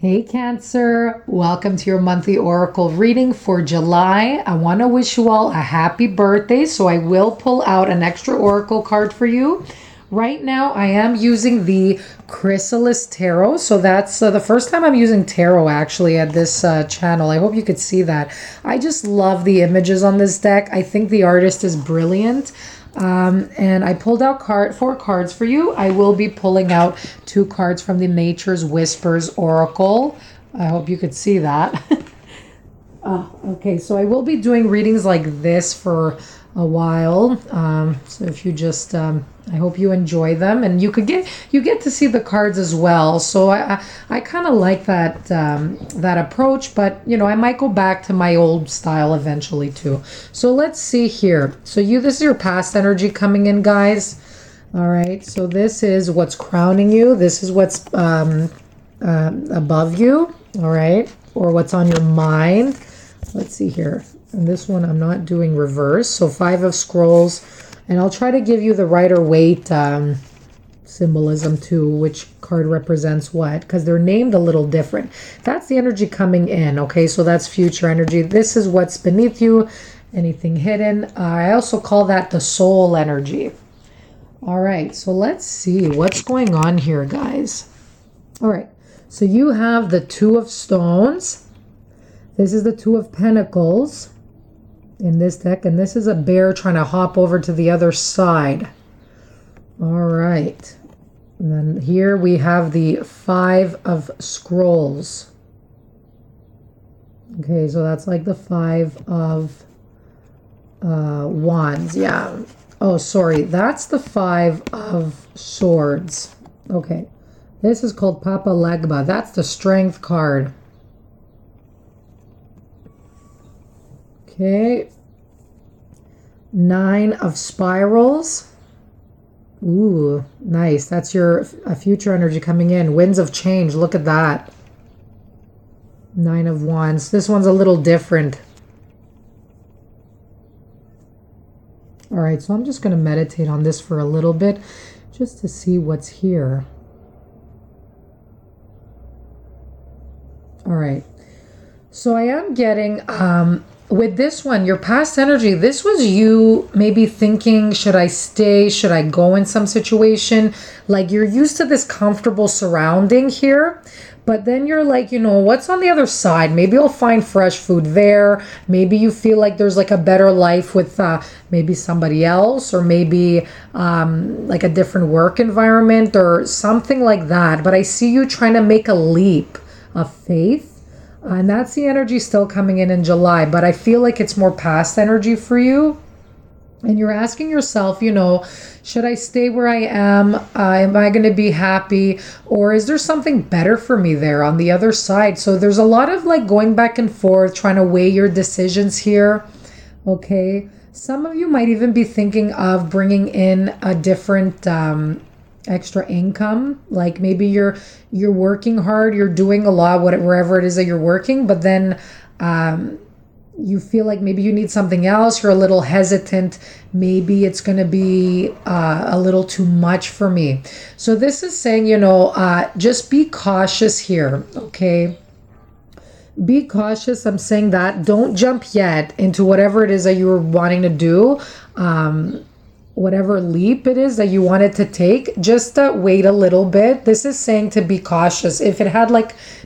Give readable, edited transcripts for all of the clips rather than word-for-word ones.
Hey Cancer, welcome to your monthly oracle reading for July. I want to wish you all a happy birthday, so I will pull out an extra oracle card for you. Right now I am using the Chrysalis Tarot, so that's the first time I'm using tarot actually at this channel. I hope you could see that. I just love the images on this deck. I think the artist is brilliant. And I pulled out four cards for you. I will be pulling out 2 cards from the Nature's Whispers Oracle. I hope you could see that. Okay, so I will be doing readings like this for a while. So if you just, I hope you enjoy them, and you get to see the cards as well. So I kind of like that that approach, but I might go back to my old style eventually too. So let's see here. So this is your past energy coming in, guys. All right. So this is what's crowning you. This is what's above you. All right, or what's on your mind. Let's see here. And this one I'm not doing reverse. So 5 of Scrolls. And I'll try to give you the Rider-Waite symbolism too, which card represents what, because they're named a little different. That's the energy coming in, okay? So that's future energy. This is what's beneath you, anything hidden. I also call that the soul energy. All right, so let's see what's going on here, guys. All right, so you have the 2 of Stones. This is the 2 of Pentacles in this deck, and this is a bear trying to hop over to the other side. All right, and then here we have the 5 of Scrolls. Okay, so that's like the 5 of Wands. Yeah. Oh, sorry, that's the 5 of Swords. Okay, this is called Papa Legba. That's the Strength card. Okay, 9 of Spirals. Ooh, nice. That's your future energy coming in. Winds of Change. Look at that. 9 of Wands. This one's a little different. All right, so I'm just going to meditate on this for a little bit just to see what's here. All right. So I am getting with this one, your past energy, this was you maybe thinking, should I stay? Should I go in some situation? Like you're used to this comfortable surrounding here, but then you're like, what's on the other side? Maybe I'll find fresh food there. Maybe you feel like there's like a better life with maybe somebody else, or maybe like a different work environment or something like that. But I see you trying to make a leap of faith. And that's the energy still coming in July, but I feel like it's more past energy for you. And you're asking yourself, should I stay where I am? Am I going to be happy? Or is there something better for me there on the other side? So there's a lot of like going back and forth, trying to weigh your decisions here. Okay. Some of you might even be thinking of bringing in a different extra income. Like maybe you're working hard, you're doing a lot, wherever it is that you're working, but then you feel like maybe you need something else. You're a little hesitant. Maybe it's going to be a little too much for me. So this is saying, just be cautious here. Okay. Be cautious. I'm saying that. Don't jump yet into whatever it is that you're wanting to do. Whatever leap it is that you wanted to take, just wait a little bit. This is saying to be cautious. If it had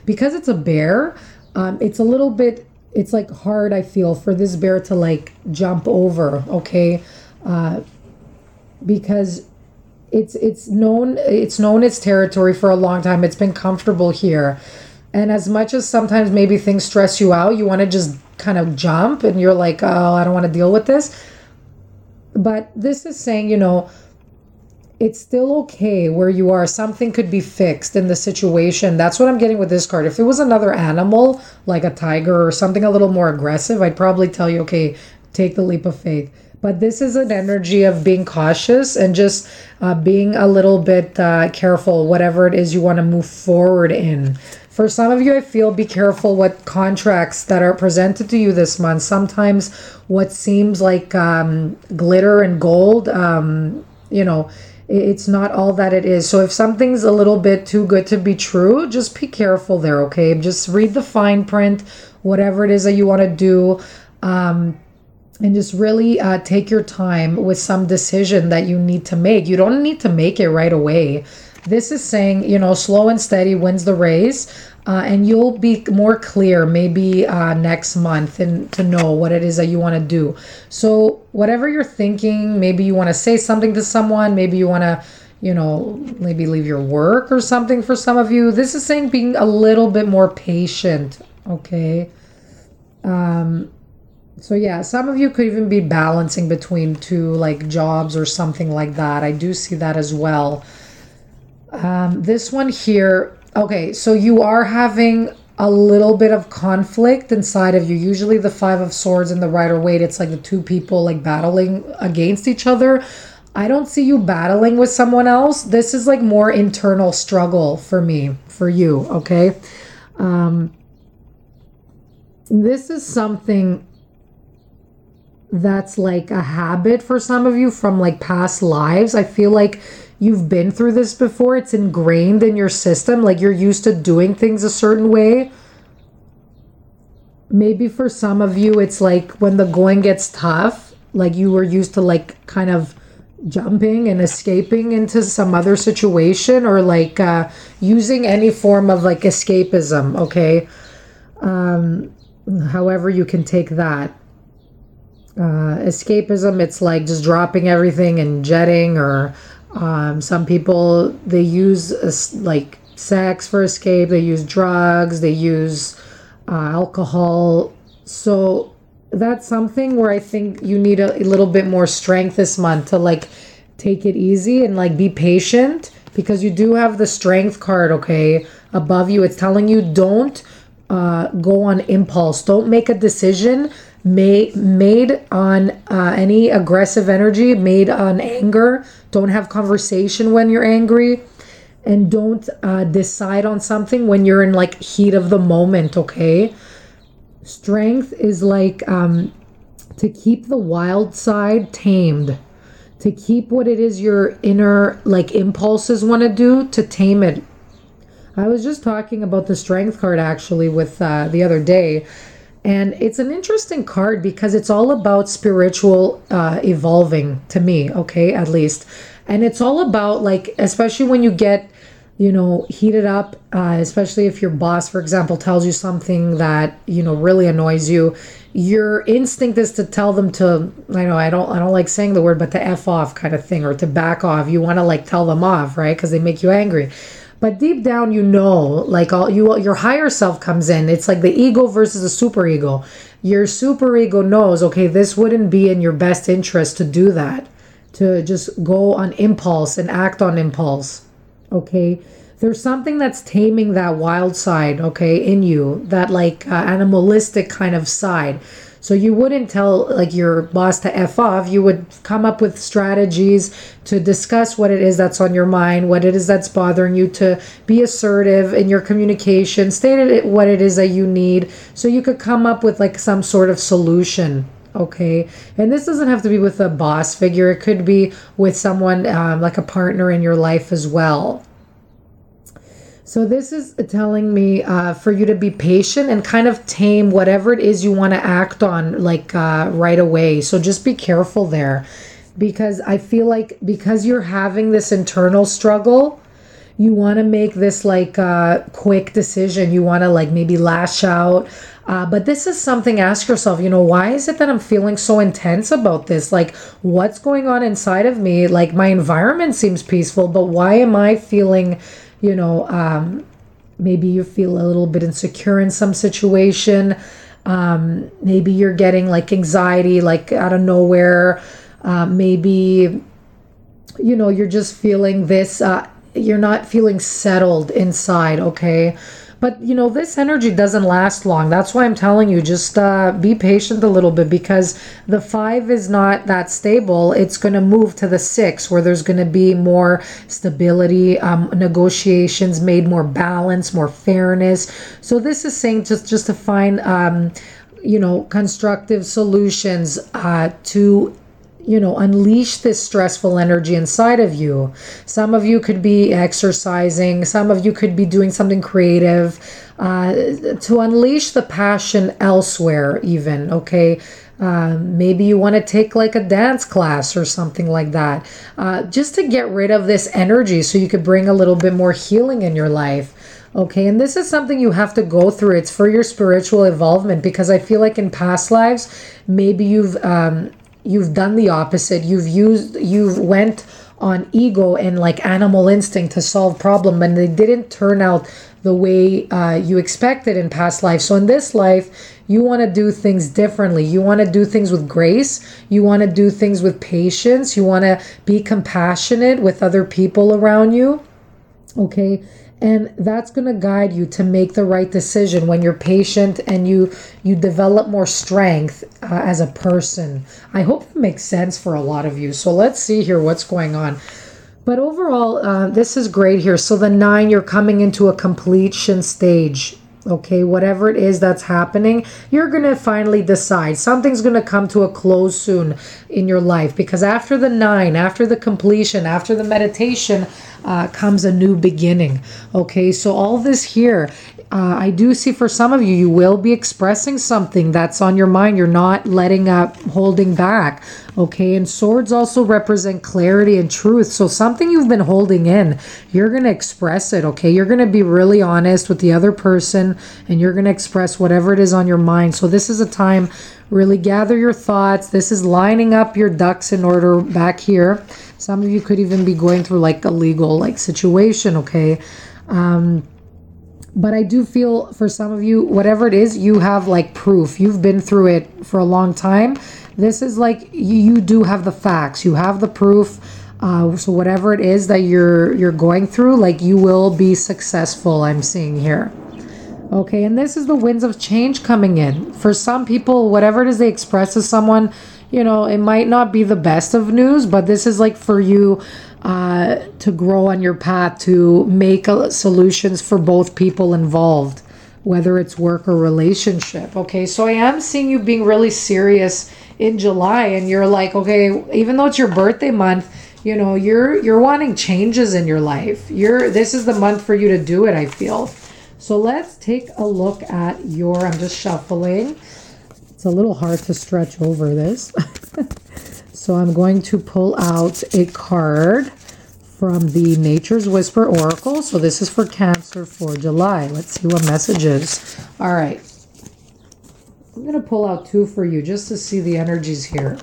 because it's a bear, it's a little bit, it's like hard, I feel, for this bear to like jump over, okay? Because it's known its territory for a long time. It's been comfortable here. And as much as sometimes maybe things stress you out, you want to just kind of jump and you're like, oh, I don't want to deal with this. But this is saying, it's still okay where you are. Something could be fixed in the situation. That's what I'm getting with this card. If it was another animal, like a tiger or something a little more aggressive, I'd probably tell you, okay, take the leap of faith. But this is an energy of being cautious and just being a little bit careful, whatever it is you want to move forward in. For some of you, I feel be careful what contracts that are presented to you this month. Sometimes what seems like glitter and gold, It's not all that it is. So if something's a little bit too good to be true, just be careful there, okay? Just read the fine print, whatever it is that you want to do. And just really take your time with some decision that you need to make. You don't need to make it right away. This is saying, slow and steady wins the race. And you'll be more clear maybe next month and to know what it is that you want to do. So whatever you're thinking, maybe you want to say something to someone, maybe you want to, maybe leave your work or something for some of you. This is saying being a little bit more patient, okay? So yeah, some of you could even be balancing between two like jobs or something like that. I do see that as well. This one here, okay, so you are having a little bit of conflict inside of you. Usually the Five of Swords and the Rider-Waite, it's like the two people like battling against each other. I don't see you battling with someone else. This is like more internal struggle for me, for you, okay? This is something that's like a habit for some of you from like past lives. I feel like you've been through this before. It's ingrained in your system. Like you're used to doing things a certain way. Maybe for some of you, it's like when the going gets tough, like you were used to like kind of jumping and escaping into some other situation or like using any form of like escapism, okay? However you can take that. Escapism, it's like just dropping everything and jetting, or some people, they use like sex for escape, they use drugs, they use alcohol. So that's something where I think you need a little bit more strength this month to like take it easy and like be patient, because you do have the Strength card, okay, above you. It's telling you don't go on impulse, don't make a decision made on any aggressive energy, made on anger. Don't have conversation when you're angry, and don't decide on something when you're in like heat of the moment, okay? Strength is like to keep the wild side tamed, to keep what it is your inner like impulses want to do, to tame it. I was just talking about the Strength card actually with the other day. And it's an interesting card because it's all about spiritual evolving to me, okay, at least. And it's all about like, especially when you get, heated up, especially if your boss, for example, tells you something that, really annoys you, your instinct is to tell them to, I don't like saying the word, but to F off kind of thing, or to back off. You want to like tell them off, right? Because they make you angry. But deep down, like your higher self comes in. It's like the ego versus the super ego. Your super ego knows, okay, this wouldn't be in your best interest to do that, to just go on impulse and act on impulse, okay? There's something that's taming that wild side, okay, in you, that like animalistic kind of side. So you wouldn't tell like your boss to F off. You would come up with strategies to discuss what it is that's on your mind, what it is that's bothering you, to be assertive in your communication, state what it is that you need, so you could come up with like some sort of solution, okay? And this doesn't have to be with a boss figure. It could be with someone like a partner in your life as well. So this is telling me for you to be patient and kind of tame whatever it is you want to act on like right away. So just be careful there, because I feel like because you're having this internal struggle, you want to make this like quick decision. You want to like maybe lash out. But this is something, ask yourself, why is it that I'm feeling so intense about this? Like, what's going on inside of me? Like, my environment seems peaceful, but why am I feeling, maybe you feel a little bit insecure in some situation. Maybe you're getting like anxiety, like out of nowhere. Maybe, you're just feeling this, you're not feeling settled inside, okay? But, this energy doesn't last long. That's why I'm telling you, just be patient a little bit, because the 5 is not that stable. It's going to move to the 6, where there's going to be more stability, negotiations made more balance, more fairness. So this is saying just to find, constructive solutions to unleash this stressful energy inside of you. Some of you could be exercising, some of you could be doing something creative, to unleash the passion elsewhere even, okay? Maybe you want to take like a dance class or something like that, just to get rid of this energy so you could bring a little bit more healing in your life. Okay, and this is something you have to go through. It's for your spiritual involvement, because I feel like in past lives, maybe you've done the opposite. You've went on ego and like animal instinct to solve problem, and they didn't turn out the way you expected in past life. So in this life, you want to do things differently. You want to do things with grace. You want to do things with patience. You want to be compassionate with other people around you. Okay. And that's going to guide you to make the right decision when you're patient and you develop more strength as a person. I hope it makes sense for a lot of you. So let's see here what's going on. But overall, this is great here. So the 9, you're coming into a completion stage. Okay, whatever it is that's happening, you're going to finally decide. Something's going to come to a close soon in your life, because after the 9, after the completion, after the meditation, comes a new beginning. Okay, so all this here, I do see for some of you, you will be expressing something that's on your mind. You're not letting up, holding back. Okay, and swords also represent clarity and truth. So something you've been holding in, you're going to express it. Okay, you're going to be really honest with the other person, and you're going to express whatever it is on your mind. So this is a time, really gather your thoughts. This is lining up your ducks in order back here. Some of you could even be going through like a legal situation. Okay. But I do feel for some of you, whatever it is, you have like proof. You've been through it for a long time. This is like you do have the facts. You have the proof. So whatever it is that you're going through, like you will be successful, I'm seeing here. Okay, and this is the winds of change coming in. For some people, whatever it is they express to someone, it might not be the best of news, but this is like for you to grow on your path, to make solutions for both people involved, whether it's work or relationship. Okay, so I am seeing you being really serious in July, and you're like, okay, even though it's your birthday month, you're wanting changes in your life. This is the month for you to do it, I feel. So let's take a look at I'm just shuffling. It's a little hard to stretch over this. So I'm going to pull out a card from the Nature's Whisper Oracle. So this is for Cancer for July. Let's see what messages. All right. I'm going to pull out 2 for you just to see the energies here.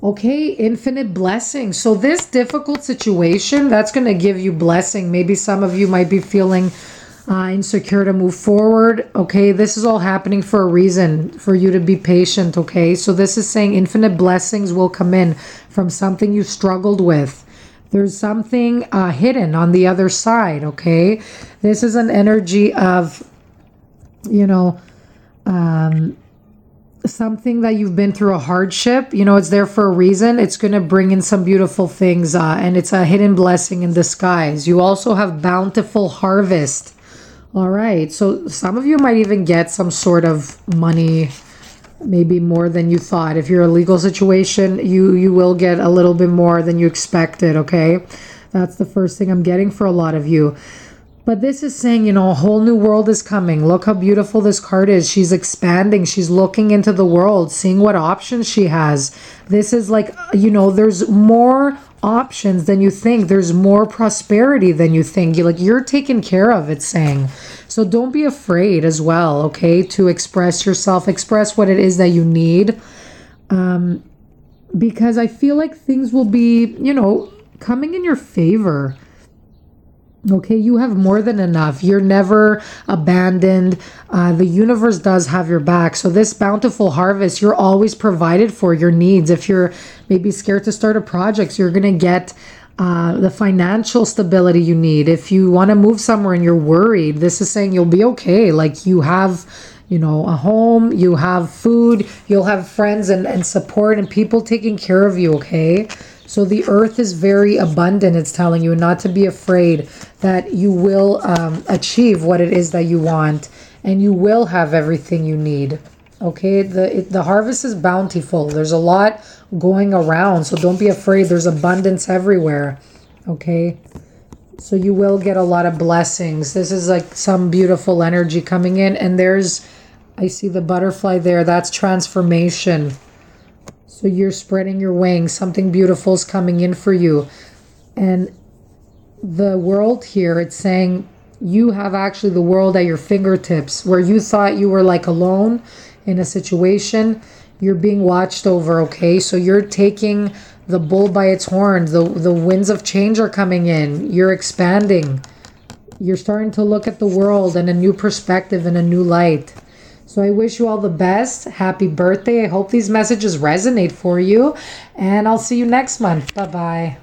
Okay, infinite blessing. So this difficult situation, that's going to give you blessing. Maybe some of you might be feeling insecure to move forward. Okay, this is all happening for a reason, for you to be patient. Okay, so this is saying infinite blessings will come in from something you struggled with. There's something hidden on the other side. Okay, this is an energy of, something that you've been through, a hardship. It's there for a reason. It's going to bring in some beautiful things, and it's a hidden blessing in disguise. You also have bountiful harvest. All right, so some of you might even get some sort of money, maybe more than you thought. If you're a legal situation, you will get a little bit more than you expected. Okay, that's the first thing I'm getting for a lot of you. But this is saying, a whole new world is coming. Look how beautiful this card is. She's expanding. She's looking into the world, seeing what options she has. This is like, there's more options than you think. There's more prosperity than you think. You're taken care of, it's saying. So don't be afraid as well, okay, to express yourself, express what it is that you need. Because I feel like things will be, coming in your favor. Okay, you have more than enough. You're never abandoned. The universe does have your back. So this bountiful harvest, you're always provided for your needs. If you're maybe scared to start a project, you're going to get the financial stability you need. If you want to move somewhere and you're worried, this is saying you'll be okay. Like you have, a home, you have food, you'll have friends and support and people taking care of you, okay? So the earth is very abundant. It's telling you not to be afraid, that you will achieve what it is that you want, and you will have everything you need. Okay, the harvest is bountiful. There's a lot going around, so don't be afraid. There's abundance everywhere. Okay, so you will get a lot of blessings. This is like some beautiful energy coming in, and I see the butterfly there. That's transformation. So you're spreading your wings. Something beautiful is coming in for you. And the world here, it's saying you have actually the world at your fingertips. Where you thought you were like alone in a situation, you're being watched over, okay? So you're taking the bull by its horns. The winds of change are coming in. You're expanding. You're starting to look at the world in a new perspective, in a new light. So I wish you all the best. Happy birthday. I hope these messages resonate for you. And I'll see you next month. Bye-bye.